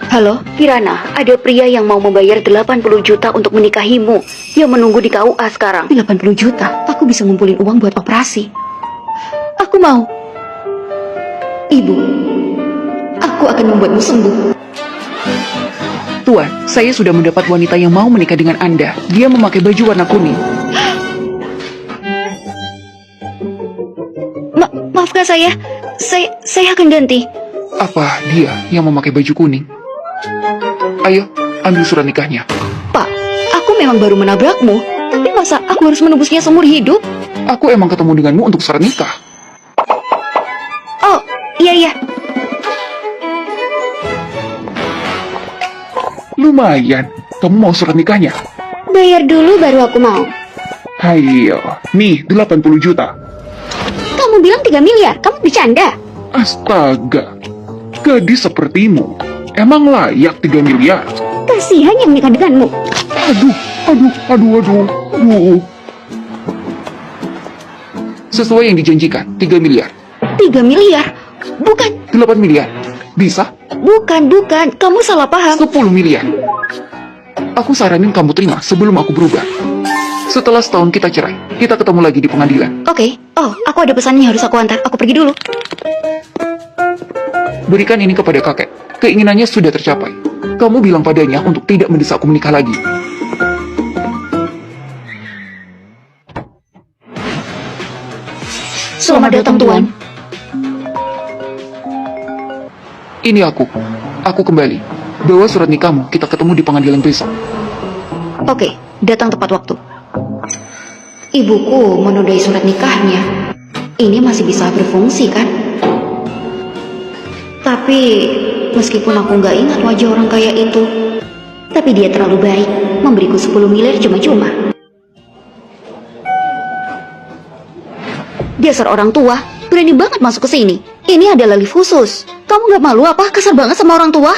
Halo, Kirana, ada pria yang mau membayar 80 juta untuk menikahimu. Dia menunggu di KUA sekarang. 80 juta? Aku bisa ngumpulin uang buat operasi. Aku mau. Ibu, aku akan membuatmu sembuh. Tuan, saya sudah mendapat wanita yang mau menikah dengan Anda. Dia memakai baju warna kuning. Maafkan saya. Saya akan ganti. Apa dia yang memakai baju kuning? Ayo, ambil surat nikahnya. Pak, aku memang baru menabrakmu. Tapi masa aku harus menebusnya seumur hidup? Aku emang ketemu denganmu untuk surat nikah. Oh, iya. Lumayan, kamu mau surat nikahnya? Bayar dulu baru aku mau. Hayo, nih 80 juta. Kamu bilang 3 miliar, kamu bercanda? Astaga, gadis sepertimu emang layak 3 miliar. Kasihan yang menikah denganmu. Aduh. Sesuai yang dijanjikan, 3 miliar. 3 miliar? Bukan. 8 miliar. Bisa? Bukan. Kamu salah paham. 10 miliar. Aku saranin kamu terima sebelum aku berubah. Setelah setahun kita cerai, kita ketemu lagi di pengadilan. Oke. Oh, aku ada pesan yang harus aku antar. Aku pergi dulu. Berikan ini kepada kakek. Keinginannya sudah tercapai. Kamu bilang padanya untuk tidak mendesakku menikah lagi. Selamat datang, Tuan. Ini aku. Aku kembali. Bawa surat nikahmu, kita ketemu di pengadilan besok. Oke, datang tepat waktu. Ibuku menodai surat nikahnya. Ini masih bisa berfungsi, kan? Tapi, meskipun aku nggak ingat wajah orang kaya itu, tapi dia terlalu baik, memberiku 10 miliar cuma-cuma. Dasar orang tua, berani banget masuk ke sini. Ini adalah lift khusus. Kamu nggak malu apa? Kasar banget sama orang tua.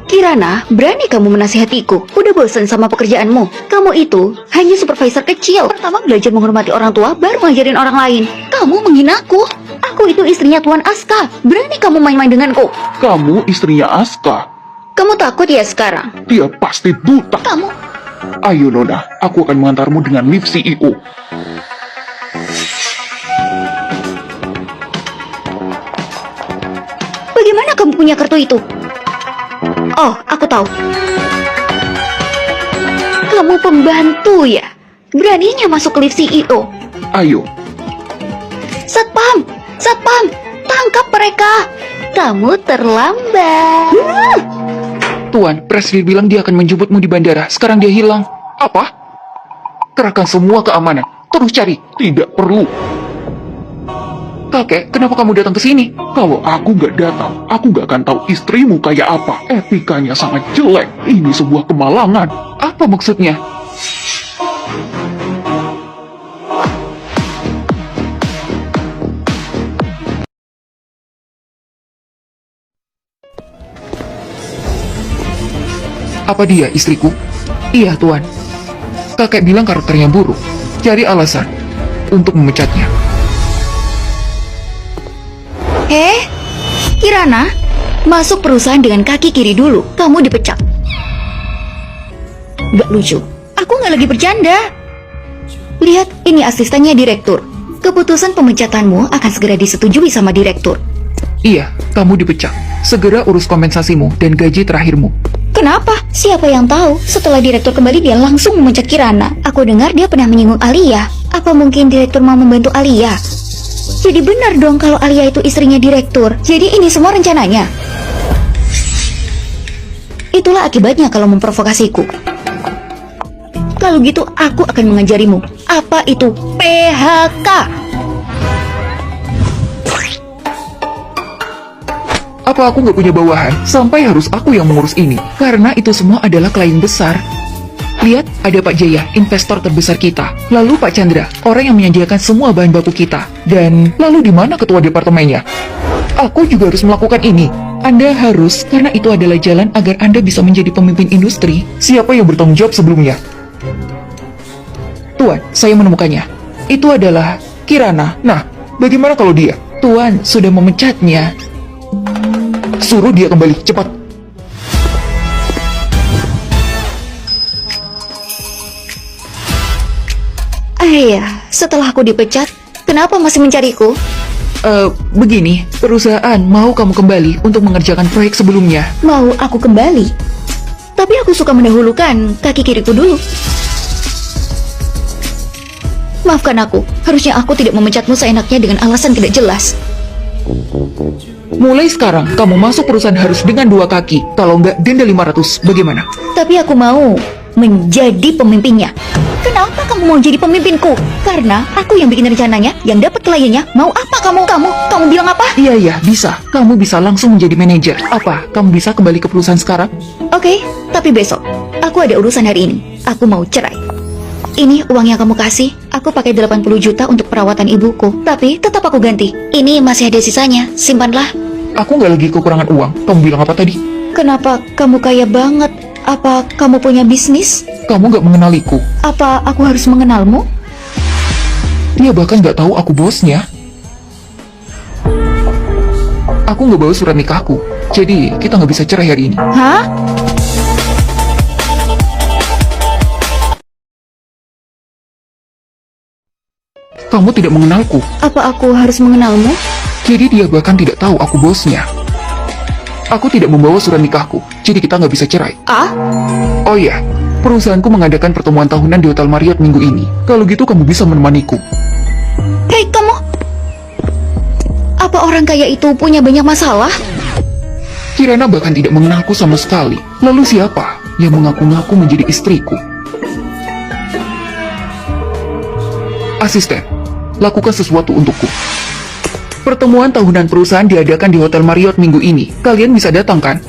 Kirana, berani kamu menasihatiku. Udah bosan sama pekerjaanmu. Kamu itu hanya supervisor kecil. Pertama belajar menghormati orang tua, baru ngajarin orang lain. Kamu menghinaku. Aku itu istrinya Tuan Aska. Berani kamu main-main denganku. Kamu istrinya Aska. Kamu takut ya sekarang? Dia pasti buta. Kamu... Ayo Nona, aku akan mengantarmu dengan lift CEO. Bagaimana kamu punya kartu itu? Oh, aku tahu. Kamu pembantu ya? Beraninya masuk ke lift CEO. Ayo. Satpam! Tangkap mereka! Kamu terlambat. Tuan, Presley bilang dia akan menjemputmu di bandara. Sekarang dia hilang. Apa? Kerahkan semua keamanan. Terus cari. Tidak perlu. Kakek, kenapa kamu datang ke sini? Kalau aku gak datang, aku gak akan tahu istrimu kayak apa. Etikanya sangat jelek. Ini sebuah kemalangan. Apa maksudnya? Apa dia istriku? Iya, Tuan. Kakek bilang karakternya buruk. Cari alasan untuk memecatnya. Kirana, masuk perusahaan dengan kaki kiri dulu. Kamu dipecat. Gak lucu. Aku gak lagi bercanda. Lihat, ini asistennya direktur. Keputusan pemecatanmu akan segera disetujui sama direktur. Iya, kamu dipecat. Segera urus kompensasimu dan gaji terakhirmu. Kenapa? Siapa yang tahu? Setelah direktur kembali, dia langsung memecat Kirana. Aku dengar dia pernah menyinggung Alia. Apa mungkin direktur mau membantu Alia? Jadi benar dong kalau Alia itu istrinya direktur. Jadi ini semua rencananya. Itulah akibatnya kalau memprovokasiku. Kalau gitu aku akan mengajarimu. Apa itu PHK? Apa aku nggak punya bawahan? Sampai harus aku yang mengurus ini. Karena itu semua adalah klien besar. Lihat, ada Pak Jaya, investor terbesar kita. Lalu Pak Chandra, orang yang menyediakan semua bahan baku kita. Dan lalu di mana ketua departemennya? Aku juga harus melakukan ini. Anda harus, karena itu adalah jalan agar Anda bisa menjadi pemimpin industri. Siapa yang bertanggung jawab sebelumnya? Tuan, saya menemukannya. Itu adalah Kirana. Nah, bagaimana kalau dia? Tuan sudah memecatnya. Suruh dia kembali, cepat. Setelah aku dipecat, kenapa masih mencariku? Begini, perusahaan mau kamu kembali untuk mengerjakan proyek sebelumnya. Mau aku kembali? Tapi aku suka mendahulukan kaki kiriku dulu. Maafkan aku, harusnya aku tidak memecatmu seenaknya dengan alasan tidak jelas. Mulai sekarang, kamu masuk perusahaan harus dengan 2 kaki. Kalau enggak, denda 500. Bagaimana? Tapi aku mau menjadi pemimpinnya. Kenapa kamu mau jadi pemimpinku? Karena aku yang bikin rencananya, yang dapat kliennya. Mau apa kamu? Kamu bilang apa? Iya, bisa. Kamu bisa langsung menjadi manajer. Apa? Kamu bisa kembali ke perusahaan sekarang? Oke, tapi besok. Aku ada urusan hari ini. Aku mau cerai. Ini uang yang kamu kasih. Aku pakai 80 juta untuk perawatan ibuku. Tapi tetap aku ganti. Ini masih ada sisanya. Simpanlah. Aku nggak lagi kekurangan uang. Kamu bilang apa tadi? Kenapa kamu kaya banget? Apa kamu punya bisnis? Kamu nggak mengenaliku. Apa aku harus mengenalmu? Dia bahkan nggak tahu aku bosnya. Aku nggak bawa surat nikahku. Jadi, kita nggak bisa cerai hari ini. Hah? Kamu tidak mengenalku. Apa aku harus mengenalmu? Jadi dia bahkan tidak tahu aku bosnya. Aku tidak membawa surat nikahku. Jadi kita nggak bisa cerai. Ah? Oh iya, perusahaanku mengadakan pertemuan tahunan di Hotel Marriott minggu ini. Kalau gitu kamu bisa menemaniku. Hei kamu! Apa orang kaya itu punya banyak masalah? Kirana bahkan tidak mengenalku sama sekali. Lalu siapa yang mengaku-ngaku menjadi istriku? Asisten, lakukan sesuatu untukku. Pertemuan tahunan perusahaan diadakan di Hotel Marriott minggu ini. Kalian bisa datang kan?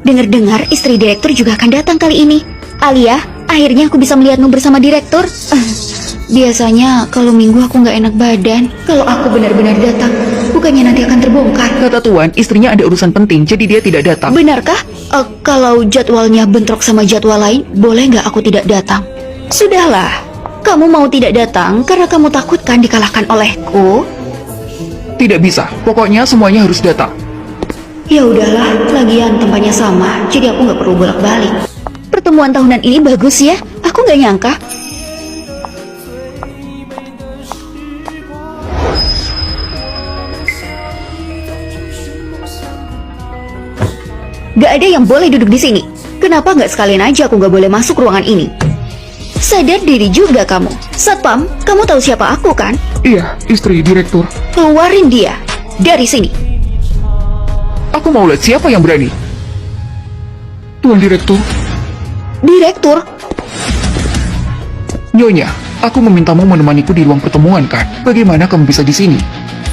Dengar-dengar istri direktur juga akan datang kali ini. Alia, akhirnya aku bisa melihatmu bersama direktur. Biasanya kalau minggu aku nggak enak badan. Kalau aku benar-benar datang, bukannya nanti akan terbongkar. Kata Tuan, istrinya ada urusan penting, jadi dia tidak datang. Benarkah? Kalau jadwalnya bentrok sama jadwal lain, boleh nggak aku tidak datang? Sudahlah, kamu mau tidak datang karena kamu takutkan dikalahkan olehku? Tidak bisa, pokoknya semuanya harus datang. Ya udahlah, lagian tempatnya sama, jadi aku nggak perlu bolak-balik. Pertemuan tahunan ini bagus ya, aku nggak nyangka. Gak ada yang boleh duduk di sini. Kenapa nggak sekalian aja aku nggak boleh masuk ruangan ini? Sadar diri juga kamu. Satpam, kamu tahu siapa aku kan? Iya, istri direktur. Keluarin dia dari sini. Aku mau lihat siapa yang berani. Tuan direktur. Direktur? Nyonya, aku memintamu menemaniku di ruang pertemuan kan? Bagaimana kamu bisa di sini?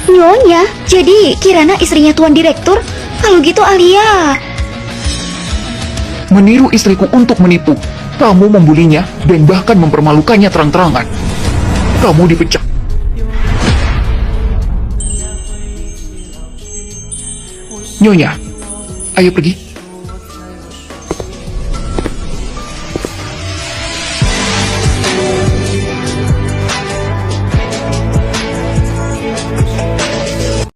Nyonya, jadi Kirana istrinya tuan direktur? Kalau gitu Alia... Meniru istriku untuk menipu. Kamu membulinya dan bahkan mempermalukannya terang-terangan. Kamu dipecat. Nyonya, ayo pergi.